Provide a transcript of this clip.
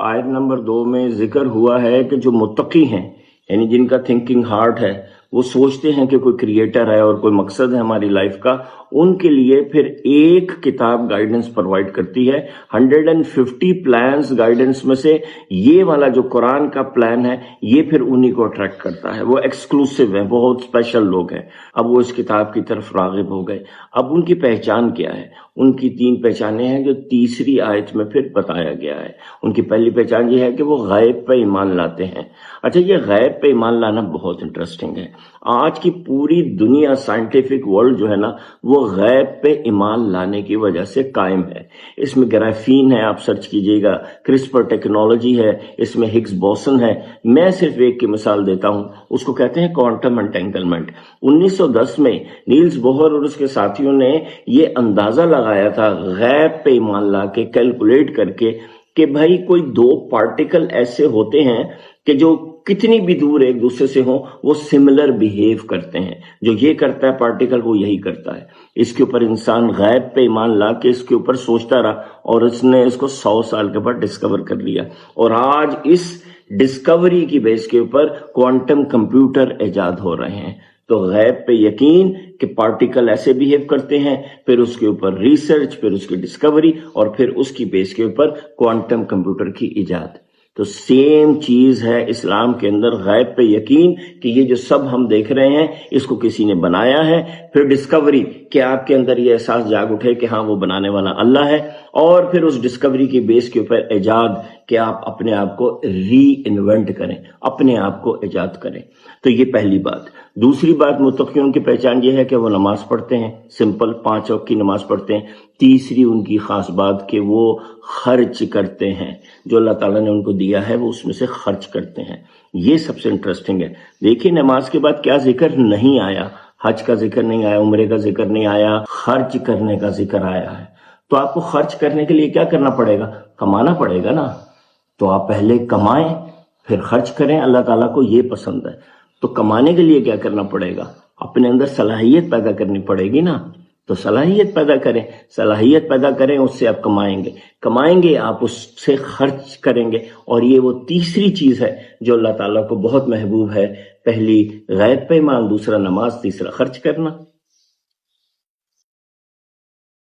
آیت نمبر 2 میں ذکر ہوا ہے کہ جو متقی ہیں، یعنی جن کا تھنکنگ ہارٹ ہے، وہ سوچتے ہیں کہ کوئی کریٹر ہے اور کوئی مقصد ہے ہماری لائف کا، ان کے لیے پھر ایک کتاب گائیڈنس پرووائڈ کرتی ہے۔ 150 پلانز گائیڈنس میں سے یہ والا جو قرآن کا پلان ہے، یہ پھر انہی کو اٹریکٹ کرتا ہے۔ وہ ایکسکلوسیو ہیں، بہت اسپیشل لوگ ہیں۔ اب وہ اس کتاب کی طرف راغب ہو گئے۔ اب ان کی پہچان کیا ہے؟ ان کی 3 پہچانیں ہیں جو تیسری آیت میں پھر بتایا گیا ہے۔ ان کی پہلی پہچان یہ ہے کہ وہ غیب پہ ایمان لاتے ہیں۔ اچھا، یہ غیب پہ ایمان لانا بہت انٹرسٹنگ ہے۔ آج کی پوری دنیا، سائنٹیفک ورلڈ جو ہے نا، وہ غیب پہ ایمان لانے کی وجہ سے قائم ہے۔ اس میں گرافین ہے، آپ سرچ کیجئے گا، کرسپر ٹیکنالوجی ہے، اس میں ہگز بوسن ہے۔ میں صرف ایک کی مثال دیتا ہوں، اس کو کہتے ہیں کوانٹم انٹینگلمنٹ۔ 1910 میں نیلز بوہر اور اس کے ساتھیوں نے یہ اندازہ لگایا تھا غیب پہ ایمان لا کے، کیلکولیٹ کر کے، کہ بھائی کوئی 2 پارٹیکل ایسے ہوتے ہیں کہ جو کتنی بھی دور ایک دوسرے سے ہوں وہ سملر بیہیو کرتے ہیں۔ جو یہ کرتا ہے پارٹیکل، وہ یہی کرتا ہے۔ اس کے اوپر انسان غیب پہ ایمان لا کے اس کے اوپر سوچتا رہا، اور اس نے اس کو 100 سال کے بعد ڈسکور کر لیا، اور آج اس ڈسکوری کی بیس کے اوپر کوانٹم کمپیوٹر ایجاد ہو رہے ہیں۔ تو غیب پہ یقین کہ پارٹیکل ایسے بیہیو کرتے ہیں، پھر اس کے اوپر ریسرچ، پھر اس کی ڈسکوری، اور پھر اس کی بیس کے اوپر کوانٹم کمپیوٹر کی ایجاد۔ تو سیم چیز ہے اسلام کے اندر، غیب پہ یقین کہ یہ جو سب ہم دیکھ رہے ہیں اس کو کسی نے بنایا ہے، پھر ڈسکوری کہ آپ کے اندر یہ احساس جاگ اٹھے کہ ہاں وہ بنانے والا اللہ ہے، اور پھر اس ڈسکوری کی بیس کے اوپر ایجاد کہ آپ اپنے آپ کو ری انوینٹ کریں، اپنے آپ کو ایجاد کریں۔ تو یہ پہلی بات۔ دوسری بات، متقیوں کی پہچان یہ ہے کہ وہ نماز پڑھتے ہیں، سمپل 5 وقت کی نماز پڑھتے ہیں۔ تیسری ان کی خاص بات کہ وہ خرچ کرتے ہیں، جو اللہ تعالیٰ نے ان کو دیا ہے وہ اس میں سے خرچ کرتے ہیں۔ یہ سب سے انٹرسٹنگ ہے۔ دیکھیں نماز کے بعد کیا ذکر نہیں آیا، حج کا ذکر نہیں آیا، عمرے کا ذکر نہیں آیا، خرچ کرنے کا ذکر آیا ہے۔ تو آپ کو خرچ کرنے کے لیے کیا کرنا پڑے گا؟ کمانا پڑے گا نا۔ تو آپ پہلے کمائیں پھر خرچ کریں، اللہ تعالیٰ کو یہ پسند ہے۔ تو کمانے کے لیے کیا کرنا پڑے گا؟ اپنے اندر صلاحیت پیدا کرنی پڑے گی نا۔ تو صلاحیت پیدا کریں، صلاحیت پیدا کریں، اس سے آپ کمائیں گے، آپ اس سے خرچ کریں گے۔ اور یہ وہ تیسری چیز ہے جو اللہ تعالیٰ کو بہت محبوب ہے۔ پہلی غیب پہ ایمان، دوسرا نماز، تیسرا خرچ کرنا۔